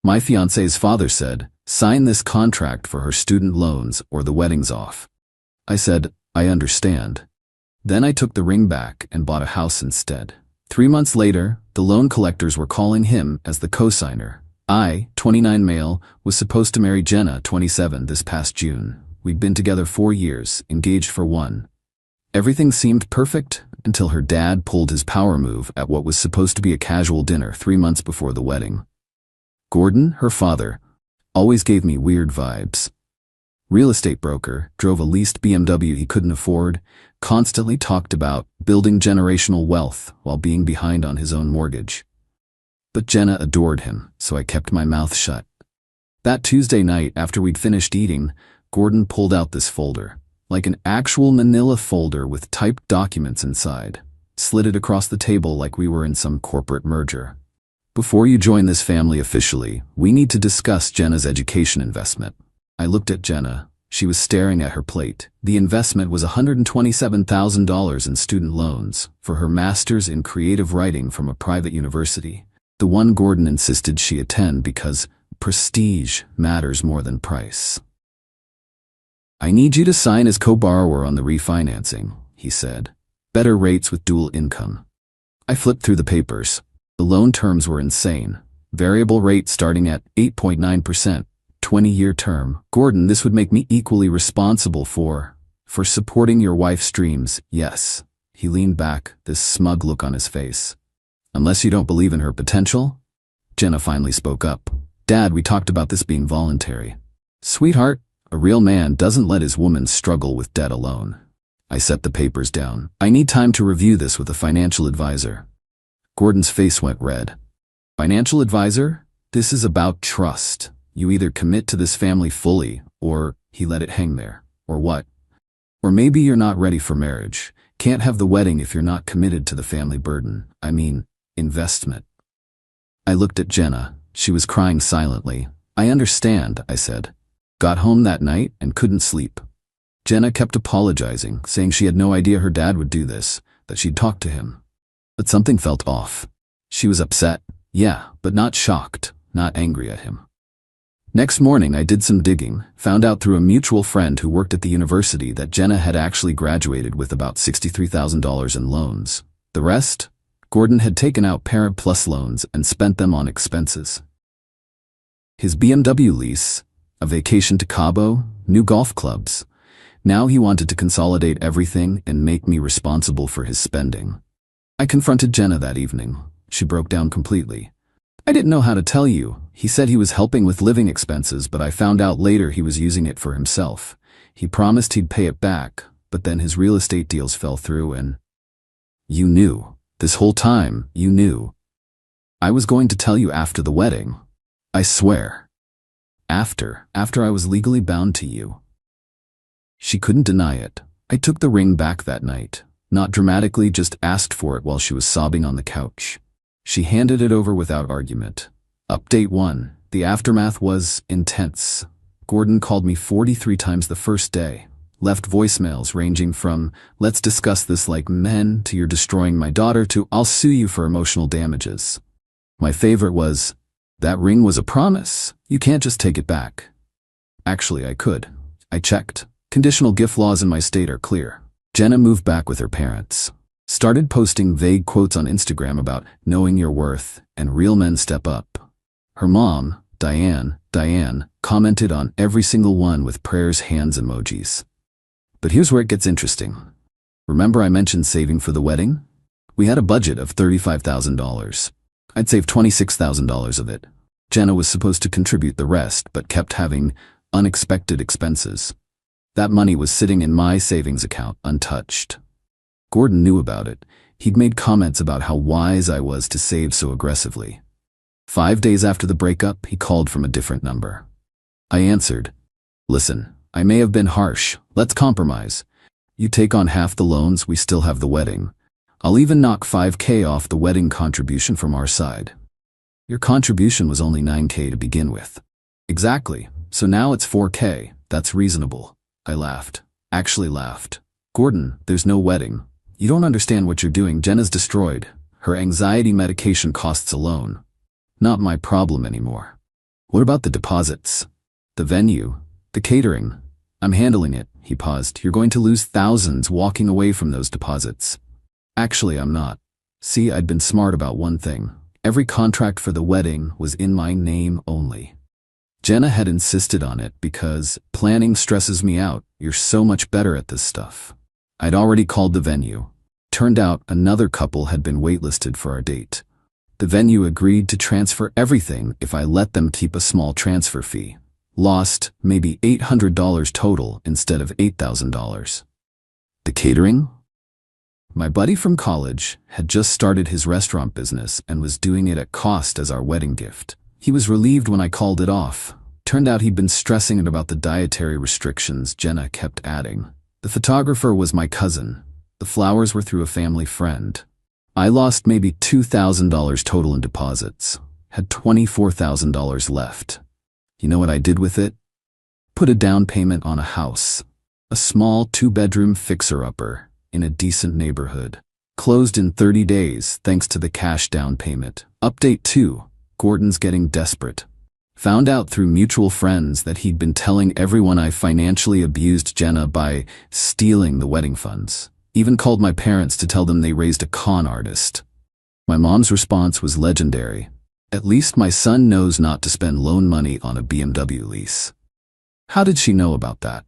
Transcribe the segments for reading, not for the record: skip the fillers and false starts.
My fiancé's father said, "Sign this contract for her student loans or the wedding's off." I said, "I understand." Then I took the ring back and bought a house instead. 3 months later, the loan collectors were calling him as the co-signer. I, 29 male, was supposed to marry Jenna, 27, this past June. We'd been together 4 years, engaged for 1. Everything seemed perfect until her dad pulled his power move at what was supposed to be a casual dinner 3 months before the wedding. Gordon, her father, always gave me weird vibes. Real estate broker, drove a leased BMW he couldn't afford, constantly talked about building generational wealth while being behind on his own mortgage. But Jenna adored him, so I kept my mouth shut. That Tuesday night, after we'd finished eating, Gordon pulled out this folder, like an actual manila folder with typed documents inside, slid it across the table like we were in some corporate merger. "Before you join this family officially, we need to discuss Jenna's education investment." I looked at Jenna. She was staring at her plate. The investment was $127,000 in student loans for her master's in creative writing from a private university, the one Gordon insisted she attend because prestige matters more than price. "I need you to sign as co-borrower on the refinancing," he said. "Better rates with dual income." I flipped through the papers. The loan terms were insane. Variable rate starting at 8.9%. 20-year term. "Gordon, this would make me equally responsible for supporting your wife's dreams." "Yes." He leaned back, this smug look on his face. "Unless you don't believe in her potential?" Jenna finally spoke up. "Dad, we talked about this being voluntary." "Sweetheart, a real man doesn't let his woman struggle with debt alone." I set the papers down. "I need time to review this with a financial advisor." Gordon's face went red. "Financial advisor? This is about trust. You either commit to this family fully, or," he let it hang there, "or what? Or maybe you're not ready for marriage. Can't have the wedding if you're not committed to the family burden. I mean, investment." I looked at Jenna. She was crying silently. "I understand," I said. "Got home that night and couldn't sleep." Jenna kept apologizing, saying she had no idea her dad would do this, that she'd talked to him. But something felt off. She was upset, yeah, but not shocked, not angry at him. Next morning I did some digging, found out through a mutual friend who worked at the university that Jenna had actually graduated with about $63,000 in loans. The rest? Gordon had taken out Parent Plus loans and spent them on expenses. His BMW lease, a vacation to Cabo, new golf clubs. Now he wanted to consolidate everything and make me responsible for his spending. I confronted Jenna that evening. She broke down completely. "I didn't know how to tell you. He said he was helping with living expenses, but I found out later he was using it for himself. He promised he'd pay it back, but then his real estate deals fell through and—" "You knew. This whole time, you knew." "I was going to tell you after the wedding. I swear. After I was legally bound to you." She couldn't deny it. I took the ring back that night. Not dramatically, just asked for it while she was sobbing on the couch. She handed it over without argument. Update 1. The aftermath was intense. Gordon called me 43 times the first day. Left voicemails ranging from, "Let's discuss this like men," to "You're destroying my daughter," to "I'll sue you for emotional damages." My favorite was, "That ring was a promise. You can't just take it back." Actually, I could. I checked. Conditional gift laws in my state are clear. Jenna moved back with her parents. Started posting vague quotes on Instagram about knowing your worth and real men step up. Her mom, Diane, commented on every single one with prayers hands emojis. But here's where it gets interesting. Remember I mentioned saving for the wedding? We had a budget of $35,000. I'd saved $26,000 of it. Jenna was supposed to contribute the rest, but kept having unexpected expenses. That money was sitting in my savings account untouched. Gordon knew about it. He'd made comments about how wise I was to save so aggressively. 5 days after the breakup, he called from a different number. I answered, "Listen, I may have been harsh. Let's compromise. You take on half the loans, we still have the wedding. I'll even knock $5,000 off the wedding contribution from our side." "Your contribution was only $9,000 to begin with." "Exactly. So now it's $4,000. That's reasonable." I laughed. Actually laughed. "Gordon, there's no wedding. You don't understand what you're doing. Jenna's destroyed. Her anxiety medication costs alone. Not my problem anymore." What about the deposits? The venue? The catering? I'm handling it, he paused. You're going to lose thousands walking away from those deposits. Actually, I'm not. See, I'd been smart about one thing. Every contract for the wedding was in my name only. Jenna had insisted on it because planning stresses me out. You're so much better at this stuff. I'd already called the venue. Turned out another couple had been waitlisted for our date. The venue agreed to transfer everything if I let them keep a small transfer fee. Lost maybe $800 total instead of $8,000. The catering? My buddy from college had just started his restaurant business and was doing it at cost as our wedding gift. He was relieved when I called it off. Turned out he'd been stressing about the dietary restrictions Jenna kept adding. The photographer was my cousin. The flowers were through a family friend. I lost maybe $2,000 total in deposits. Had $24,000 left. You know what I did with it? Put a down payment on a house. A small 2-bedroom fixer-upper in a decent neighborhood. Closed in 30 days thanks to the cash down payment. Update 2. Gordon's getting desperate. Found out through mutual friends that he'd been telling everyone I financially abused Jenna by stealing the wedding funds. Even called my parents to tell them they raised a con artist. My mom's response was legendary. At least my son knows not to spend loan money on a BMW lease. How did she know about that?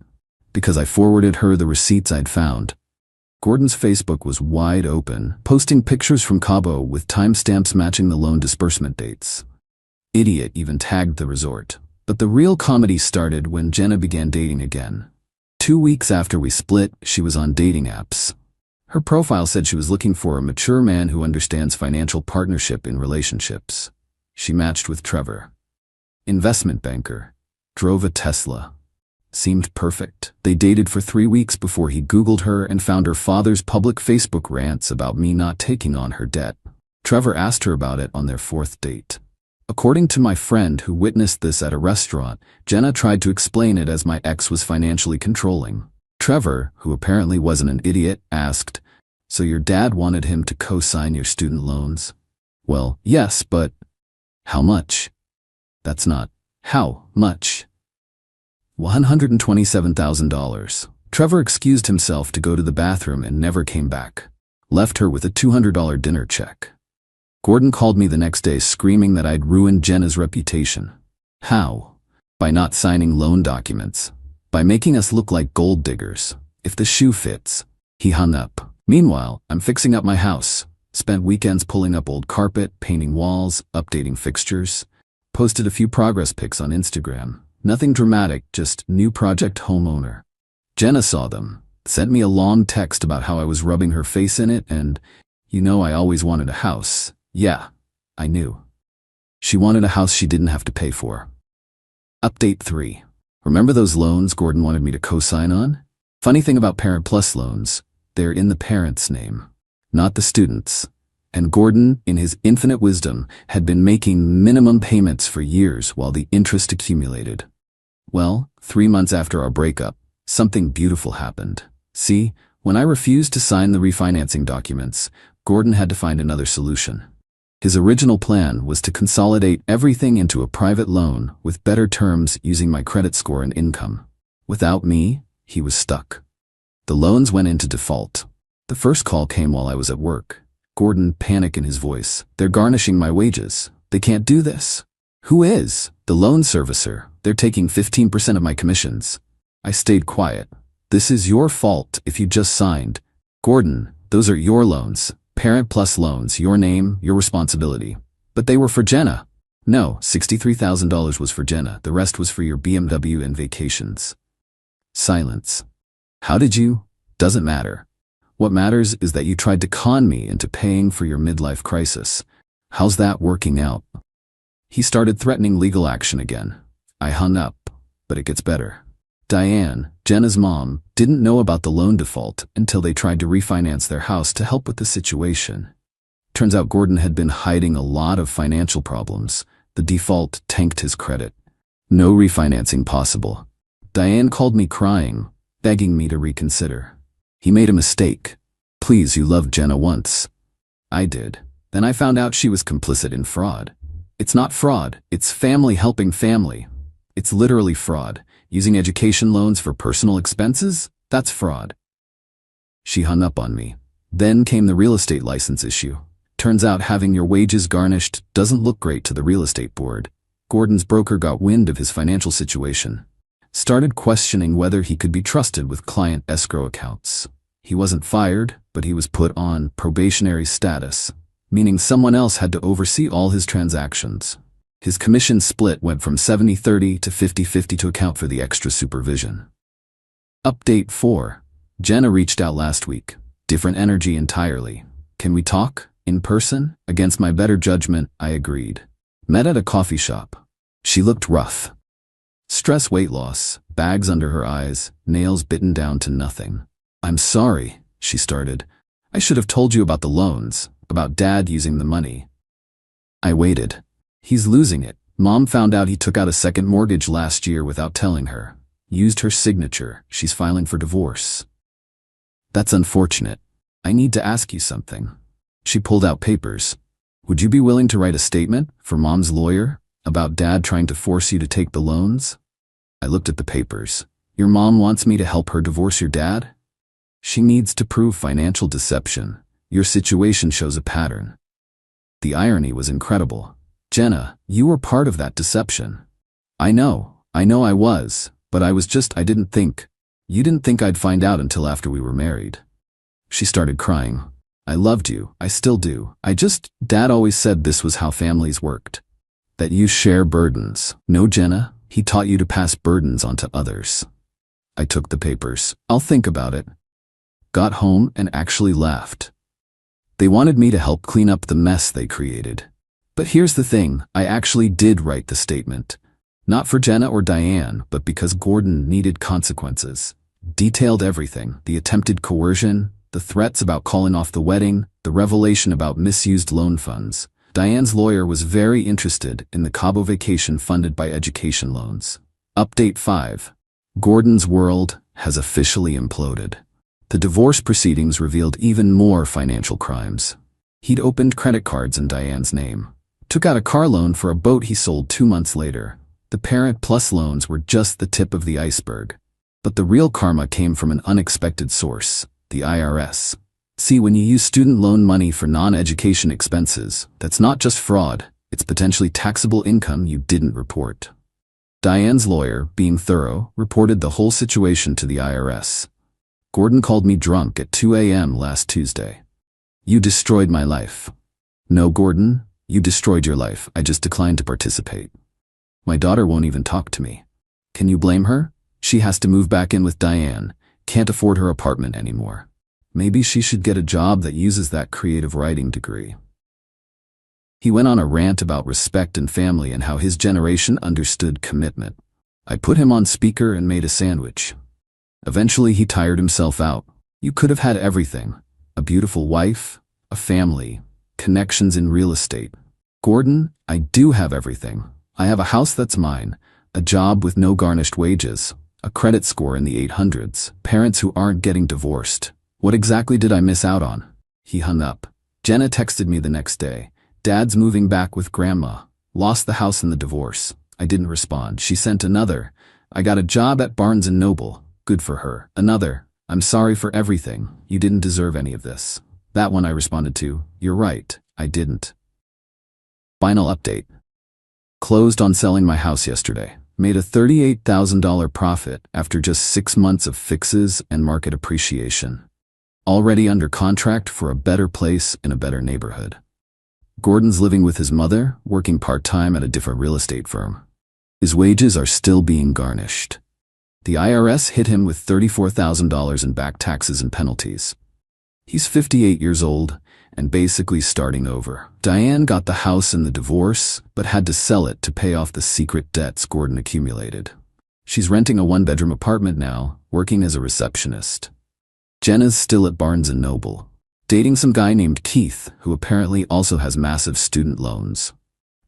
Because I forwarded her the receipts I'd found. Gordon's Facebook was wide open, posting pictures from Cabo with timestamps matching the loan disbursement dates. Idiot even tagged the resort. But the real comedy started when Jenna began dating again. 2 weeks after we split, she was on dating apps. Her profile said she was looking for a mature man who understands financial partnership in relationships. She matched with Trevor. Investment banker. Drove a Tesla. Seemed perfect. They dated for 3 weeks before he Googled her and found her father's public Facebook rants about me not taking on her debt. Trevor asked her about it on their 4th date. According to my friend who witnessed this at a restaurant, Jenna tried to explain it as my ex was financially controlling. Trevor, who apparently wasn't an idiot, asked, "So your dad wanted him to co-sign your student loans?" "Well, yes, but how much?" "That's not how much." $127,000. Trevor excused himself to go to the bathroom and never came back. Left her with a $200 dinner check. Gordon called me the next day screaming that I'd ruined Jenna's reputation. How? By not signing loan documents. By making us look like gold diggers. If the shoe fits. He hung up. Meanwhile, I'm fixing up my house. Spent weekends pulling up old carpet, painting walls, updating fixtures. Posted a few progress pics on Instagram. Nothing dramatic, just new project homeowner. Jenna saw them. Sent me a long text about how I was rubbing her face in it and, "You know I always wanted a house." Yeah, I knew. She wanted a house she didn't have to pay for. Update 3. Remember those loans Gordon wanted me to co-sign on? Funny thing about Parent Plus loans, they're in the parent's name, not the student's. And Gordon, in his infinite wisdom, had been making minimum payments for years while the interest accumulated. Well, 3 months after our breakup, something beautiful happened. See, when I refused to sign the refinancing documents, Gordon had to find another solution. His original plan was to consolidate everything into a private loan with better terms using my credit score and income. Without me, he was stuck. The loans went into default. The first call came while I was at work. Gordon, panic in his voice. "They're garnishing my wages. They can't do this." "Who is?" "The loan servicer. They're taking 15% of my commissions." I stayed quiet. "This is your fault if you just signed." "Gordon, those are your loans. Parent Plus loans, your name, your responsibility." "But they were for Jenna." "No, $63,000 was for Jenna. The rest was for your BMW and vacations." Silence. "How did you?" "Doesn't matter. What matters is that you tried to con me into paying for your midlife crisis. How's that working out?" He started threatening legal action again. I hung up, but it gets better. Diane, Jenna's mom, didn't know about the loan default until they tried to refinance their house to help with the situation. Turns out Gordon had been hiding a lot of financial problems. The default tanked his credit. No refinancing possible. Diane called me crying, begging me to reconsider. He made a mistake. "Please, you loved Jenna once." I did. Then I found out she was complicit in fraud. It's not fraud, it's family helping family. It's literally fraud. Using education loans for personal expenses? That's fraud. She hung up on me. Then came the real estate license issue. Turns out having your wages garnished doesn't look great to the real estate board. Gordon's broker got wind of his financial situation. Started questioning whether he could be trusted with client escrow accounts. He wasn't fired, but he was put on probationary status, meaning someone else had to oversee all his transactions. His commission split went from 70-30 to 50-50 to account for the extra supervision. Update 4. Jenna reached out last week. Different energy entirely. Can we talk? In person? Against my better judgment, I agreed. Met at a coffee shop. She looked rough. Stress, weight loss, bags under her eyes, nails bitten down to nothing. I'm sorry, she started. I should have told you about the loans, about Dad using the money. I waited. He's losing it. Mom found out he took out a second mortgage last year without telling her. Used her signature. She's filing for divorce. That's unfortunate. I need to ask you something. She pulled out papers. Would you be willing to write a statement for Mom's lawyer about Dad trying to force you to take the loans? I looked at the papers. Your mom wants me to help her divorce your dad? She needs to prove financial deception. Your situation shows a pattern. The irony was incredible. Jenna, you were part of that deception. I know I was, but I didn't think. You didn't think I'd find out until after we were married. She started crying. I loved you, I still do. Dad always said this was how families worked. That you share burdens. No, Jenna, he taught you to pass burdens on to others. I took the papers. I'll think about it. Got home and actually laughed. They wanted me to help clean up the mess they created. But here's the thing, I actually did write the statement. Not for Jenna or Diane, but because Gordon needed consequences. Detailed everything, the attempted coercion, the threats about calling off the wedding, the revelation about misused loan funds. Diane's lawyer was very interested in the Cabo vacation funded by education loans. Update 5. Gordon's world has officially imploded. The divorce proceedings revealed even more financial crimes. He'd opened credit cards in Diane's name. Took out a car loan for a boat he sold 2 months later. The Parent Plus loans were just the tip of the iceberg. But the real karma came from an unexpected source, the IRS. See, when you use student loan money for non-education expenses, that's not just fraud, it's potentially taxable income you didn't report. Diane's lawyer, being thorough, reported the whole situation to the IRS. Gordon called me drunk at 2 a.m. last Tuesday. You destroyed my life. No, Gordon, you destroyed your life. I just declined to participate. My daughter won't even talk to me. Can you blame her? She has to move back in with Diane. Can't afford her apartment anymore. Maybe she should get a job that uses that creative writing degree. He went on a rant about respect and family and how his generation understood commitment. I put him on speaker and made a sandwich. Eventually he tired himself out. You could have had everything. A beautiful wife, a family, connections in real estate. Gordon, I do have everything. I have a house that's mine, a job with no garnished wages, a credit score in the 800s, parents who aren't getting divorced. What exactly did I miss out on? He hung up. Jenna texted me the next day. Dad's moving back with Grandma. Lost the house in the divorce. I didn't respond. She sent another. I got a job at Barnes & Noble. Good for her. Another. I'm sorry for everything. You didn't deserve any of this. That one I responded to. You're right. I didn't. Final update. Closed on selling my house yesterday. Made a $38,000 profit after just 6 months of fixes and market appreciation. Already under contract for a better place in a better neighborhood. Gordon's living with his mother, working part-time at a different real estate firm. His wages are still being garnished. The IRS hit him with $34,000 in back taxes and penalties. He's 58 years old and basically starting over. Diane got the house in the divorce, but had to sell it to pay off the secret debts Gordon accumulated. She's renting a 1-bedroom apartment now, working as a receptionist. Jenna's still at Barnes & Noble, dating some guy named Keith, who apparently also has massive student loans.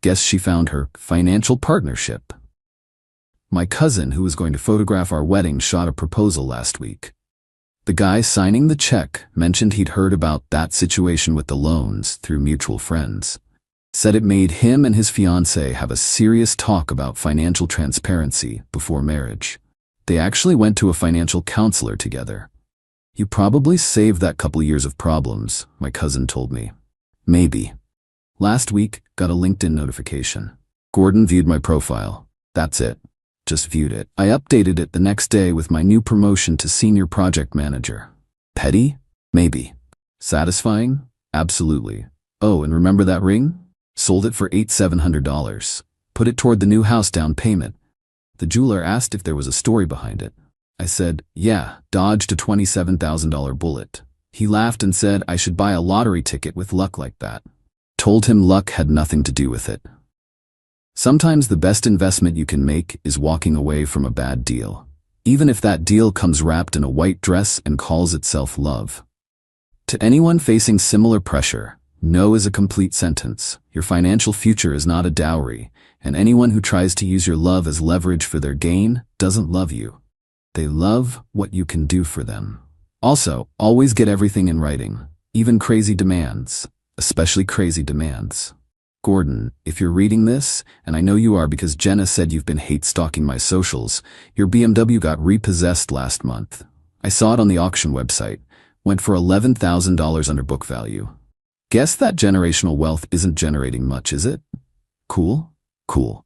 Guess she found her financial partnership. My cousin, who was going to photograph our wedding, shot a proposal last week. The guy signing the check mentioned he'd heard about that situation with the loans through mutual friends. Said it made him and his fiancée have a serious talk about financial transparency before marriage. They actually went to a financial counselor together. You probably saved that couple years of problems, my cousin told me. Maybe. Last week, got a LinkedIn notification. Gordon viewed my profile. That's it. Just viewed it. I updated it the next day with my new promotion to senior project manager. Petty? Maybe. Satisfying? Absolutely. Oh, and remember that ring? Sold it for $8,700. Put it toward the new house down payment. The jeweler asked if there was a story behind it. I said, yeah, dodged a $27,000 bullet. He laughed and said I should buy a lottery ticket with luck like that. Told him luck had nothing to do with it. Sometimes the best investment you can make is walking away from a bad deal, even if that deal comes wrapped in a white dress and calls itself love. To anyone facing similar pressure, no is a complete sentence. Your financial future is not a dowry, and anyone who tries to use your love as leverage for their gain doesn't love you. They love what you can do for them. Also, always get everything in writing, even crazy demands, especially crazy demands. Gordon, if you're reading this, and I know you are because Jenna said you've been hate stalking my socials, your BMW got repossessed last month. I saw it on the auction website. Went for $11,000 under book value. Guess that generational wealth isn't generating much, is it? Cool? Cool.